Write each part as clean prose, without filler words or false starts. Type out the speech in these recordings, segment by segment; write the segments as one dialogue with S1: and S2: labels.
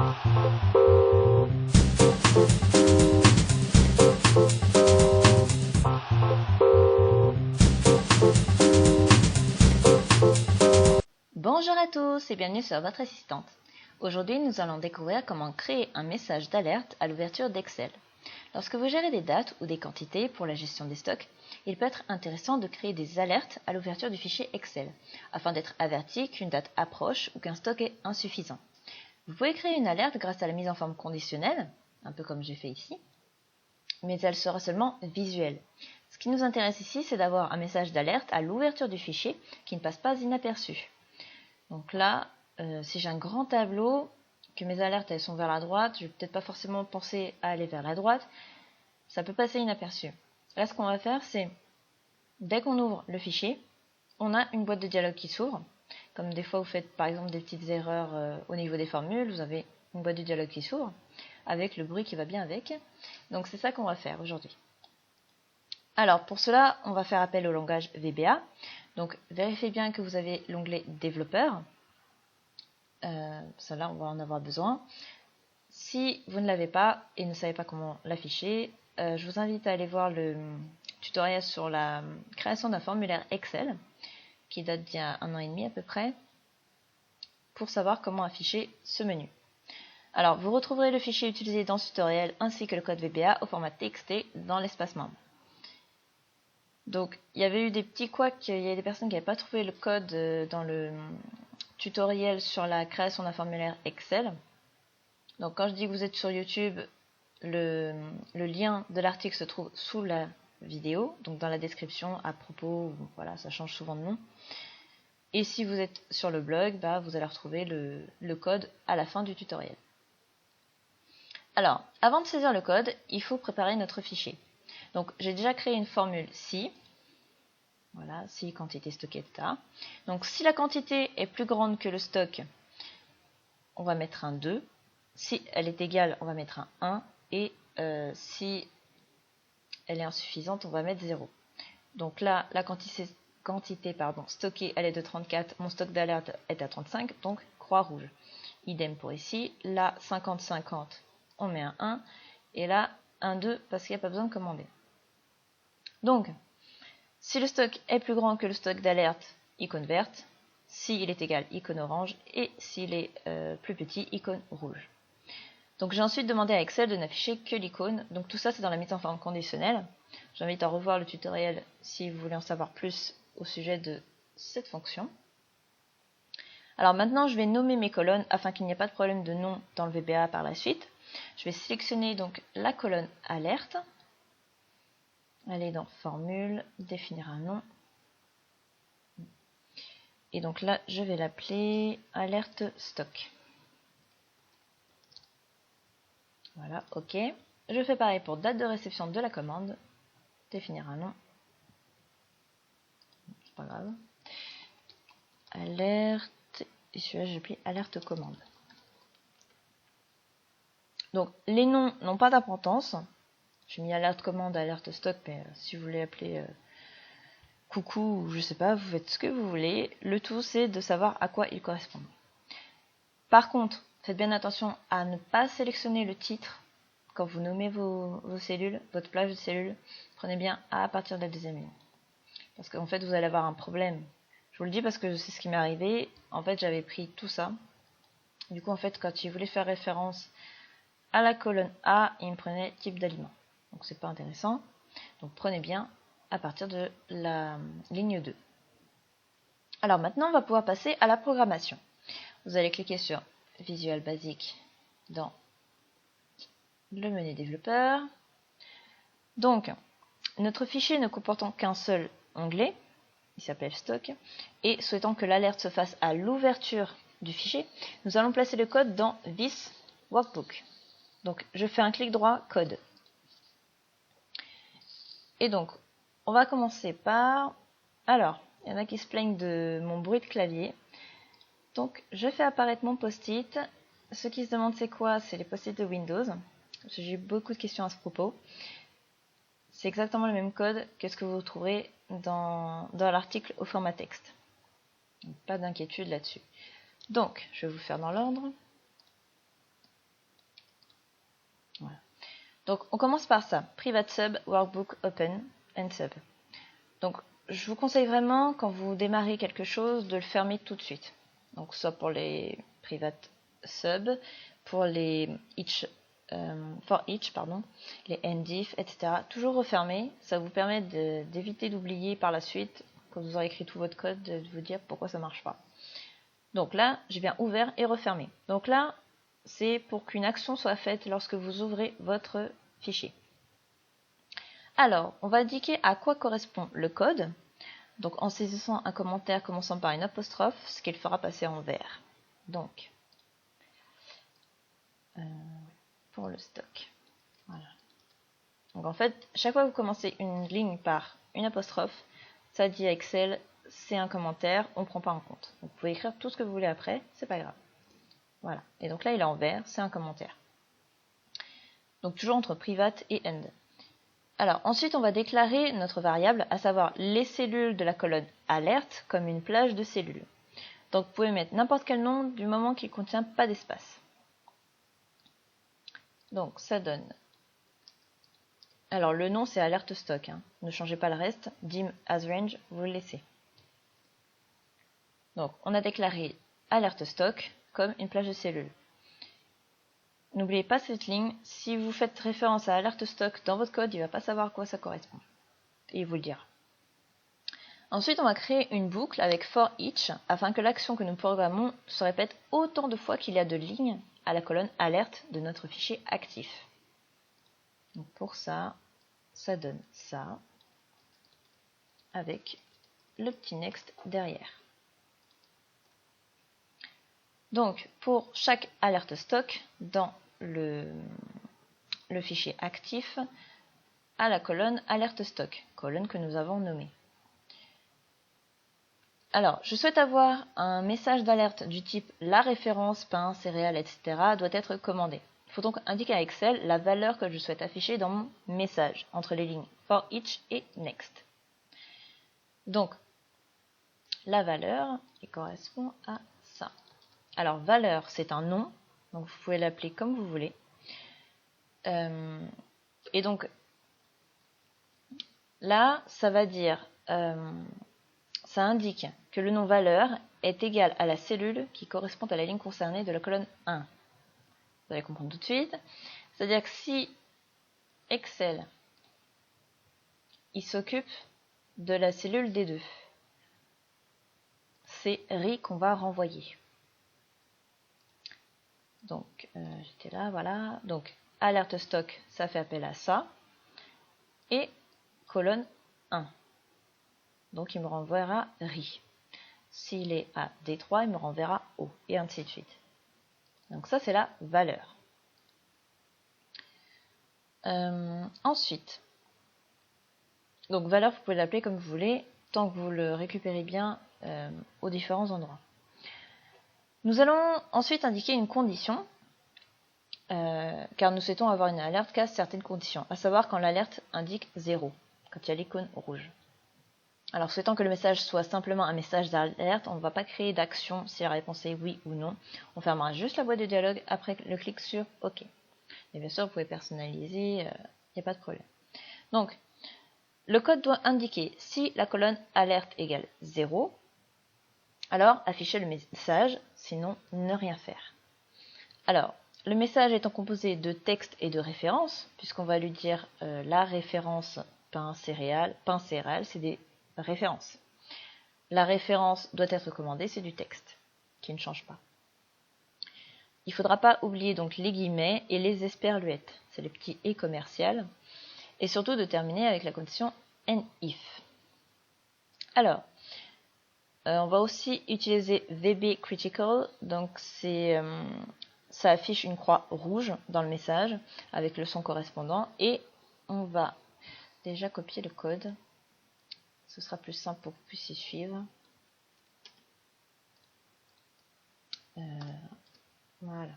S1: Bonjour à tous et bienvenue sur votre assistante. Aujourd'hui, nous allons découvrir comment créer un message d'alerte à l'ouverture d'Excel. Lorsque vous gérez des dates ou des quantités pour la gestion des stocks, il peut être intéressant de créer des alertes à l'ouverture du fichier Excel, afin d'être averti qu'une date approche ou qu'un stock est insuffisant. Vous pouvez créer une alerte grâce à la mise en forme conditionnelle, un peu comme j'ai fait ici, mais elle sera seulement visuelle. Ce qui nous intéresse ici, c'est d'avoir un message d'alerte à l'ouverture du fichier qui ne passe pas inaperçu. Donc là, si j'ai un grand tableau, que mes alertes elles sont vers la droite, je vais peut-être pas forcément penser à aller vers la droite, ça peut passer inaperçu. Là, ce qu'on va faire, c'est, dès qu'on ouvre le fichier, on a une boîte de dialogue qui s'ouvre. Comme des fois vous faites par exemple des petites erreurs au niveau des formules, vous avez une boîte de dialogue qui s'ouvre, avec le bruit qui va bien avec. Donc c'est ça qu'on va faire aujourd'hui. Alors pour cela, on va faire appel au langage VBA. Donc vérifiez bien que vous avez l'onglet développeur. Cela, on va en avoir besoin. Si vous ne l'avez pas et ne savez pas comment l'afficher, je vous invite à aller voir le tutoriel sur la création d'un formulaire Excel qui date d'il y a 1 an et demi à peu près, pour savoir comment afficher ce menu. Alors, vous retrouverez le fichier utilisé dans ce tutoriel ainsi que le code VBA au format TXT dans l'espace membre. Donc, il y avait eu des petits couacs, il y a des personnes qui n'avaient pas trouvé le code dans le tutoriel sur la création d'un formulaire Excel. Donc, quand je dis que vous êtes sur YouTube, le lien de l'article se trouve sous la vidéo, donc dans la description à propos, voilà, ça change souvent de nom. Et si vous êtes sur le blog, vous allez retrouver le code à la fin du tutoriel. Alors, avant de saisir le code, il faut préparer notre fichier. Donc, j'ai déjà créé une formule si. Voilà, si quantité stockée, etc. Donc, si la quantité est plus grande que le stock, on va mettre un 2. Si elle est égale, on va mettre un 1. Et si elle est insuffisante, on va mettre 0. Donc là, la quantité stockée, elle est de 34. Mon stock d'alerte est à 35, donc croix rouge. Idem pour ici. Là, 50-50, on met un 1. Et là, un 2 parce qu'il n'y a pas besoin de commander. Donc, si le stock est plus grand que le stock d'alerte, icône verte. S'il est égal, icône orange. Et s'il est plus petit, icône rouge. Donc j'ai ensuite demandé à Excel de n'afficher que l'icône. Donc tout ça, c'est dans la mise en forme conditionnelle. J'invite à revoir le tutoriel si vous voulez en savoir plus au sujet de cette fonction. Alors maintenant, je vais nommer mes colonnes afin qu'il n'y ait pas de problème de nom dans le VBA par la suite. Je vais sélectionner donc la colonne alerte. Aller dans formule, définir un nom. Et donc là, je vais l'appeler alerte stock. Voilà, ok. Je fais pareil pour date de réception de la commande. Définir un nom. C'est pas grave. Alerte. Et celui-là, j'ai appelé alerte commande. Donc, les noms n'ont pas d'importance. J'ai mis alerte commande, alerte stock, mais si vous voulez appeler coucou ou je sais pas, vous faites ce que vous voulez. Le tout, c'est de savoir à quoi ils correspondent. Par contre, faites bien attention à ne pas sélectionner le titre quand vous nommez vos cellules, votre plage de cellules. Prenez bien A à partir de la deuxième ligne. Parce qu'en fait, vous allez avoir un problème. Je vous le dis parce que c'est ce qui m'est arrivé. En fait, j'avais pris tout ça. Du coup, en fait, quand il voulait faire référence à la colonne A, il me prenait type d'aliment. Donc, c'est pas intéressant. Donc, prenez bien à partir de la ligne 2. Alors, maintenant, on va pouvoir passer à la programmation. Vous allez cliquer sur Visual Basic dans le menu développeur. Donc, notre fichier ne comportant qu'un seul onglet, il s'appelle stock, et souhaitant que l'alerte se fasse à l'ouverture du fichier, nous allons placer le code dans This Workbook. Donc, je fais un clic droit, code. Et donc, on va commencer par... Alors, il y en a qui se plaignent de mon bruit de clavier. Donc, je fais apparaître mon post-it. Ceux qui se demandent c'est quoi, c'est les post-it de Windows. J'ai eu beaucoup de questions à ce propos. C'est exactement le même code que ce que vous trouverez dans l'article au format texte. Donc, pas d'inquiétude là-dessus. Donc, je vais vous faire dans l'ordre. Donc on commence par ça, private sub, workbook, open, and sub. Donc je vous conseille vraiment, quand vous démarrez quelque chose, de le fermer tout de suite. Donc soit pour les private sub, pour les for each, les endif, etc. Toujours refermer, ça vous permet d'éviter d'oublier par la suite, quand vous aurez écrit tout votre code, de vous dire pourquoi ça ne marche pas. Donc là, j'ai bien ouvert et refermé. Donc là, c'est pour qu'une action soit faite lorsque vous ouvrez votre fichier. Alors, on va indiquer à quoi correspond le code. Donc en saisissant un commentaire commençant par une apostrophe, ce qu'il fera passer en vert. Donc, pour le stock. Voilà. Donc en fait, chaque fois que vous commencez une ligne par une apostrophe, ça dit à Excel, c'est un commentaire, on ne prend pas en compte. Donc, vous pouvez écrire tout ce que vous voulez après, c'est pas grave. Voilà. Et donc là, il est en vert, c'est un commentaire. Donc toujours entre private et end. Alors ensuite, on va déclarer notre variable, à savoir les cellules de la colonne alerte comme une plage de cellules. Donc vous pouvez mettre n'importe quel nom du moment qu'il ne contient pas d'espace. Donc ça donne. Alors le nom c'est alerte stock, hein. Ne changez pas le reste. Dim as range, vous le laissez. Donc on a déclaré alerte stock comme une plage de cellules. N'oubliez pas cette ligne, si vous faites référence à alerte stock dans votre code, il ne va pas savoir à quoi ça correspond. Et il vous le dira. Ensuite, on va créer une boucle avec for each afin que l'action que nous programmons se répète autant de fois qu'il y a de lignes à la colonne alerte de notre fichier actif. Donc pour ça, ça donne ça avec le petit next derrière. Donc pour chaque alerte stock dans le fichier actif à la colonne alerte stock, colonne que nous avons nommée. Alors, je souhaite avoir un message d'alerte du type la référence, pain, céréales, etc. doit être commandé. Il faut donc indiquer à Excel la valeur que je souhaite afficher dans mon message, entre les lignes for each et next. Donc, la valeur qui correspond à ça. Alors, valeur, c'est un nom, donc vous pouvez l'appeler comme vous voulez. Et donc, là, ça va dire, ça indique que le nom valeur est égal à la cellule qui correspond à la ligne concernée de la colonne 1. Vous allez comprendre tout de suite. C'est-à-dire que si Excel, il s'occupe de la cellule D2, c'est RI qu'on va renvoyer. Donc, j'étais là, voilà. Donc, alerte stock, ça fait appel à ça. Et colonne 1. Donc, il me renverra RI. S'il est à D3, il me renverra O, et ainsi de suite. Donc ça, c'est la valeur. Ensuite, donc valeur, vous pouvez l'appeler comme vous voulez, tant que vous le récupérez bien aux différents endroits. Nous allons ensuite indiquer une condition, car nous souhaitons avoir une alerte qu'à certaines conditions, à savoir quand l'alerte indique 0, quand il y a l'icône rouge. Alors, souhaitant que le message soit simplement un message d'alerte, on ne va pas créer d'action si la réponse est oui ou non. On fermera juste la boîte de dialogue après le clic sur OK. Et bien sûr, vous pouvez personnaliser, il n'y a pas de problème. Donc, le code doit indiquer si la colonne alerte égale 0, alors affichez le message, sinon ne rien faire. Alors, le message étant composé de texte et de référence, puisqu'on va lui dire la référence pain céréales, c'est des référence. La référence doit être commandée, c'est du texte qui ne change pas. Il ne faudra pas oublier donc les guillemets et les esperluettes, c'est les petits et commercial, et surtout de terminer avec la condition if. Alors, on va aussi utiliser VB critical, donc ça affiche une croix rouge dans le message avec le son correspondant, et on va déjà copier le code. Ce sera plus simple pour que vous puissiez suivre. Voilà.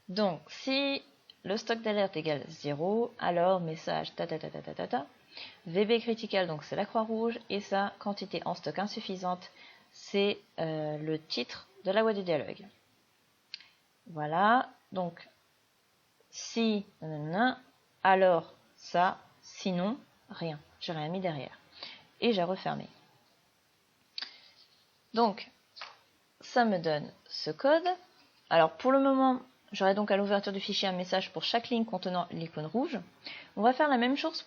S1: Donc, si le stock d'alerte égale 0, alors message VB critical, donc c'est la croix rouge, et sa quantité en stock insuffisante, c'est le titre de la boîte de dialogue. Voilà. Donc, si alors ça, sinon rien. J'ai rien mis derrière. Et j'ai refermé. Donc, ça me donne ce code. Alors pour le moment, j'aurai donc à l'ouverture du fichier un message pour chaque ligne contenant l'icône rouge. On va faire la même chose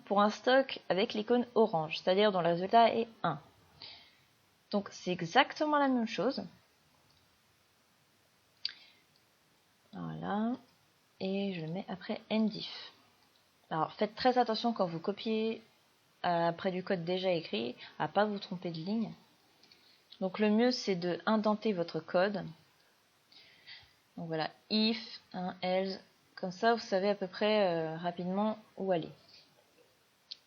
S1: pour un stock avec l'icône orange, c'est-à-dire dont le résultat est 1. Donc c'est exactement la même chose. Voilà. Et je le mets après ndif. Alors faites très attention quand vous copiez après du code déjà écrit à ne pas vous tromper de ligne. Donc le mieux c'est de indenter votre code. Donc voilà, if, else, comme ça vous savez à peu près rapidement où aller.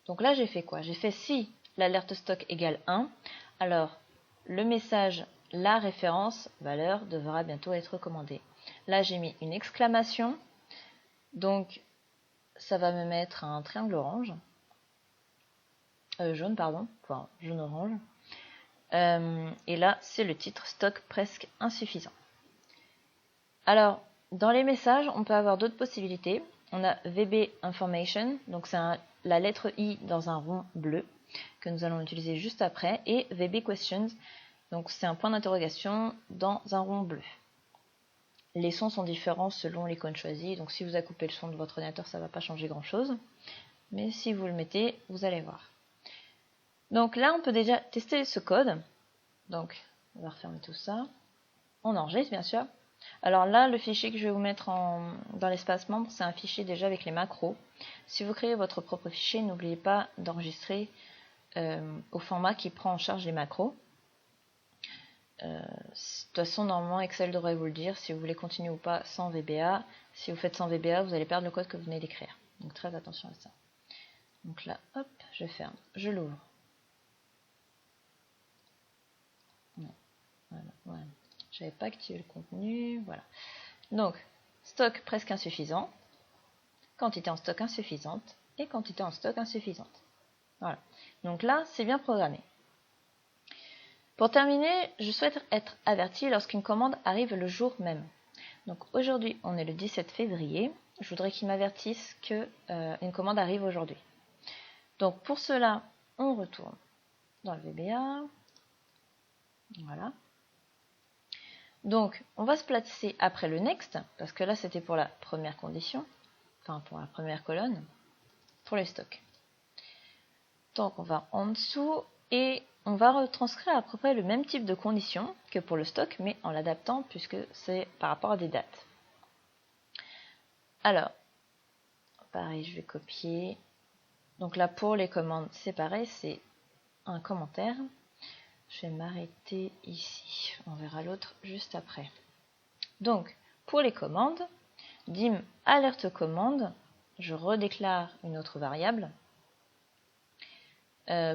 S1: Donc là j'ai fait quoi? J'ai fait si l'alerte stock égale 1, alors le message, la référence, valeur devra bientôt être commandée. Là j'ai mis une exclamation, donc ça va me mettre un triangle orange, jaune pardon, enfin jaune orange. Et là c'est le titre stock presque insuffisant. Alors dans les messages on peut avoir d'autres possibilités. On a VB information, donc c'est la lettre I dans un rond bleu que nous allons utiliser juste après, et VB questions, donc c'est un point d'interrogation dans un rond bleu. Les sons sont différents selon l'icône choisie, donc si vous avez coupé le son de votre ordinateur, ça ne va pas changer grand chose, mais si vous le mettez, vous allez voir. Donc là, on peut déjà tester ce code. Donc, on va refermer tout ça. On enregistre, bien sûr. Alors là, le fichier que je vais vous mettre dans l'espace membre, c'est un fichier déjà avec les macros. Si vous créez votre propre fichier, n'oubliez pas d'enregistrer au format qui prend en charge les macros. De toute façon, normalement, Excel devrait vous le dire si vous voulez continuer ou pas sans VBA. Si vous faites sans VBA, vous allez perdre le code que vous venez d'écrire. Donc très attention à ça. Donc là, hop, je ferme, je l'ouvre. Voilà. Je n'avais pas activé le contenu, voilà. Donc, stock presque insuffisant, quantité en stock insuffisante et quantité en stock insuffisante. Voilà. Donc là, c'est bien programmé. Pour terminer, je souhaite être averti lorsqu'une commande arrive le jour même. Donc aujourd'hui, on est le 17 février. Je voudrais qu'il m'avertisse qu'une commande arrive aujourd'hui. Donc pour cela, on retourne dans le VBA. Voilà. Donc, on va se placer après le next, parce que là, c'était pour la première condition, enfin pour la première colonne, pour les stocks. Donc, on va en dessous et on va retranscrire à peu près le même type de condition que pour le stock, mais en l'adaptant puisque c'est par rapport à des dates. Alors, pareil, je vais copier. Donc là, pour les commandes, c'est pareil, c'est un commentaire. Je vais m'arrêter ici. On verra l'autre juste après. Donc, pour les commandes, dim alerte commande, je redéclare une autre variable.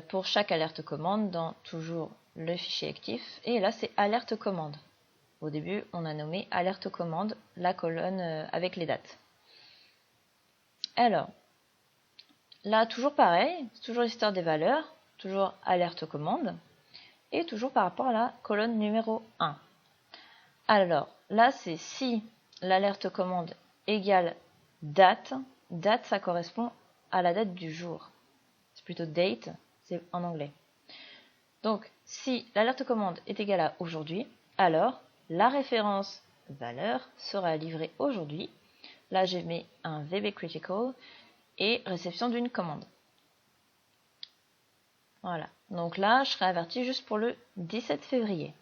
S1: Pour chaque alerte commande dans toujours le fichier actif. Et là, c'est alerte commande. Au début, on a nommé alerte commande la colonne avec les dates. Alors, là, toujours pareil, toujours l'histoire des valeurs, toujours alerte commande, et toujours par rapport à la colonne numéro 1. Alors, là, c'est si l'alerte commande égale date. Date, ça correspond à la date du jour. C'est plutôt date, c'est en anglais. Donc, si l'alerte commande est égale à aujourd'hui, alors la référence valeur sera livrée aujourd'hui. Là, j'ai mis un VB critical et réception d'une commande. Voilà. Donc là, je serai averti juste pour le 17 février.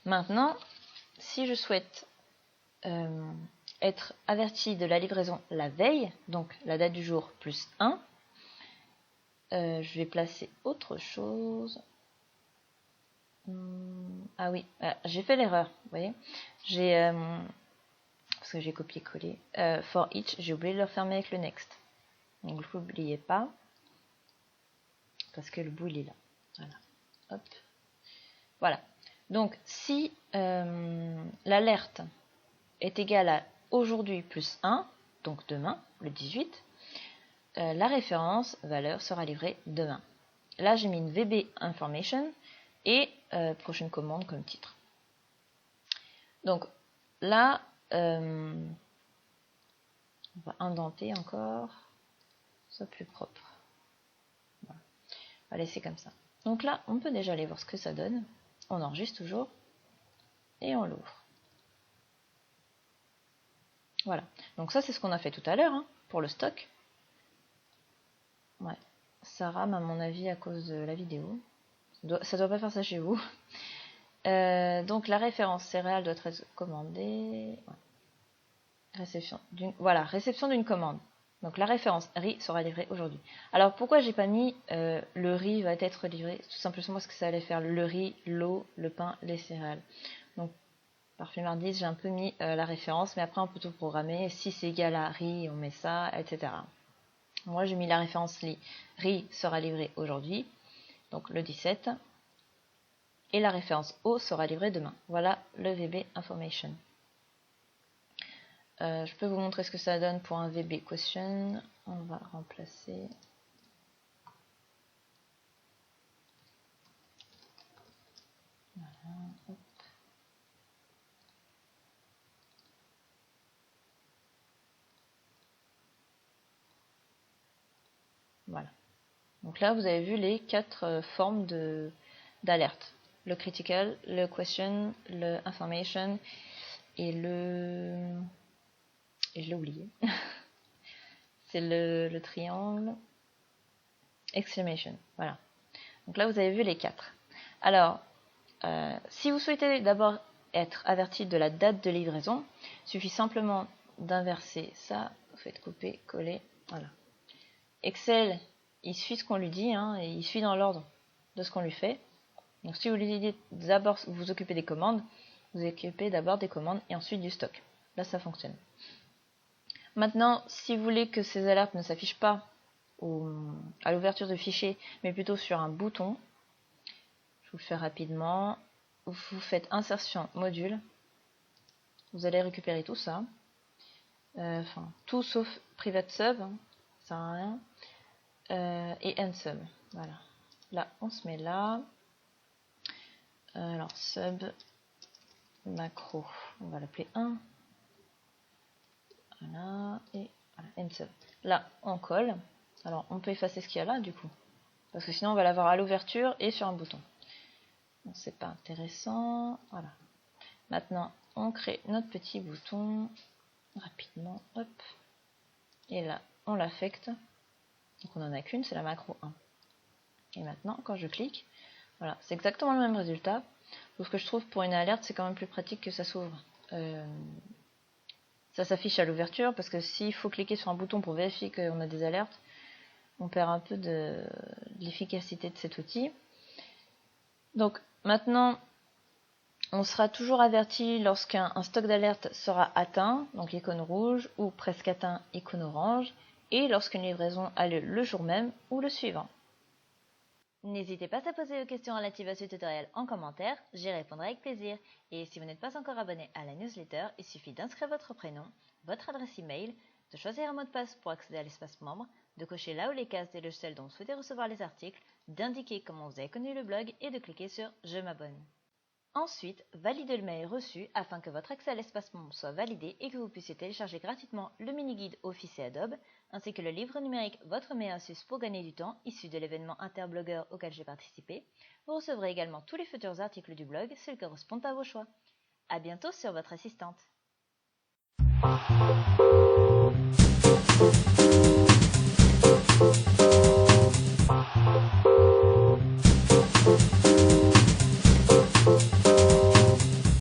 S1: Maintenant, si je souhaite être averti de la livraison la veille, donc la date du jour plus 1, je vais placer autre chose. Ah oui, j'ai fait l'erreur, vous voyez. Parce que j'ai copié-collé. For each, j'ai oublié de le refermer avec le next. Donc ne l'oubliez pas. Parce que le bout il est là. Voilà. Hop. Voilà. Donc si l'alerte est égale à aujourd'hui plus 1, donc demain, le 18, la référence valeur sera livrée demain. Là, j'ai mis une VB information et prochaine commande comme titre. Donc là, On va indenter encore, soit plus propre. Voilà. On va laisser comme ça. Donc là, on peut déjà aller voir ce que ça donne. On enregistre toujours et on l'ouvre. Voilà. Donc ça, c'est ce qu'on a fait tout à l'heure hein, pour le stock. Ouais. Ça rame à mon avis à cause de la vidéo. Ça doit pas faire ça chez vous. Donc la référence céréale doit être commandée. Ouais. Réception d'une commande. Donc la référence riz sera livrée aujourd'hui. Alors pourquoi j'ai pas mis le riz va être livré? Tout simplement parce que ça allait faire le riz, l'eau, le pain, les céréales. Donc par flemmardise j'ai un peu mis la référence, mais après on peut tout programmer. Si c'est égal à riz, on met ça, etc. Moi j'ai mis la référence riz sera livré aujourd'hui, donc le 17. Et la référence eau sera livrée demain. Voilà le VB information. Je peux vous montrer ce que ça donne pour un VB question. On va remplacer. Voilà, hop. Voilà. Donc là, vous avez vu les 4 formes d'alerte. Le critical, le question, le information et le... Et je l'ai oublié. C'est le triangle. Exclamation. Voilà. Donc là, vous avez vu les 4. Alors, si vous souhaitez d'abord être averti de la date de livraison, il suffit simplement d'inverser ça. Vous faites couper, coller. Voilà. Excel, il suit ce qu'on lui dit, hein, et il suit dans l'ordre de ce qu'on lui fait. Donc si vous lui dites d'abord vous occupez des commandes, vous occupez d'abord des commandes et ensuite du stock. Là, ça fonctionne. Maintenant, si vous voulez que ces alertes ne s'affichent pas à l'ouverture du fichier, mais plutôt sur un bouton, je vous le fais rapidement. Vous faites insertion module. Vous allez récupérer tout ça. Enfin, tout sauf private sub, hein, ça sert à rien. Et nsub. Voilà. Là, on se met là. Alors, sub macro. On va l'appeler 1. Voilà. Et voilà, nsub. Là, on colle. Alors, on peut effacer ce qu'il y a là, du coup. Parce que sinon, on va l'avoir à l'ouverture et sur un bouton. Donc, c'est pas intéressant. Voilà. Maintenant, on crée notre petit bouton. Rapidement. Hop. Et là, on l'affecte. Donc, on n'en a qu'une, c'est la macro 1. Et maintenant, quand je clique, voilà, c'est exactement le même résultat. Donc, ce que je trouve pour une alerte, c'est quand même plus pratique que ça s'ouvre. Ça s'affiche à l'ouverture, parce que s'il faut cliquer sur un bouton pour vérifier qu'on a des alertes, on perd un peu de l'efficacité de cet outil. Donc, maintenant, on sera toujours averti lorsqu'un stock d'alerte sera atteint, donc l'icône rouge, ou presque atteint, icône orange, et lorsqu'une livraison a lieu le jour même ou le suivant. N'hésitez pas à poser vos questions relatives à ce tutoriel en commentaire, j'y répondrai avec plaisir. Et si vous n'êtes pas encore abonné à la newsletter, il suffit d'inscrire votre prénom, votre adresse email, de choisir un mot de passe pour accéder à l'espace membre, de cocher là où les cases des logiciels dont vous souhaitez recevoir les articles, d'indiquer comment vous avez connu le blog et de cliquer sur « Je m'abonne ». Ensuite, validez le mail reçu afin que votre accès à l'espace membre soit validé et que vous puissiez télécharger gratuitement le mini-guide Office et Adobe, ainsi que le livre numérique Votre meilleure astuce pour gagner du temps, issu de l'événement Interblogueur auquel j'ai participé. Vous recevrez également tous les futurs articles du blog, s'ils correspondent à vos choix. À bientôt sur votre assistante.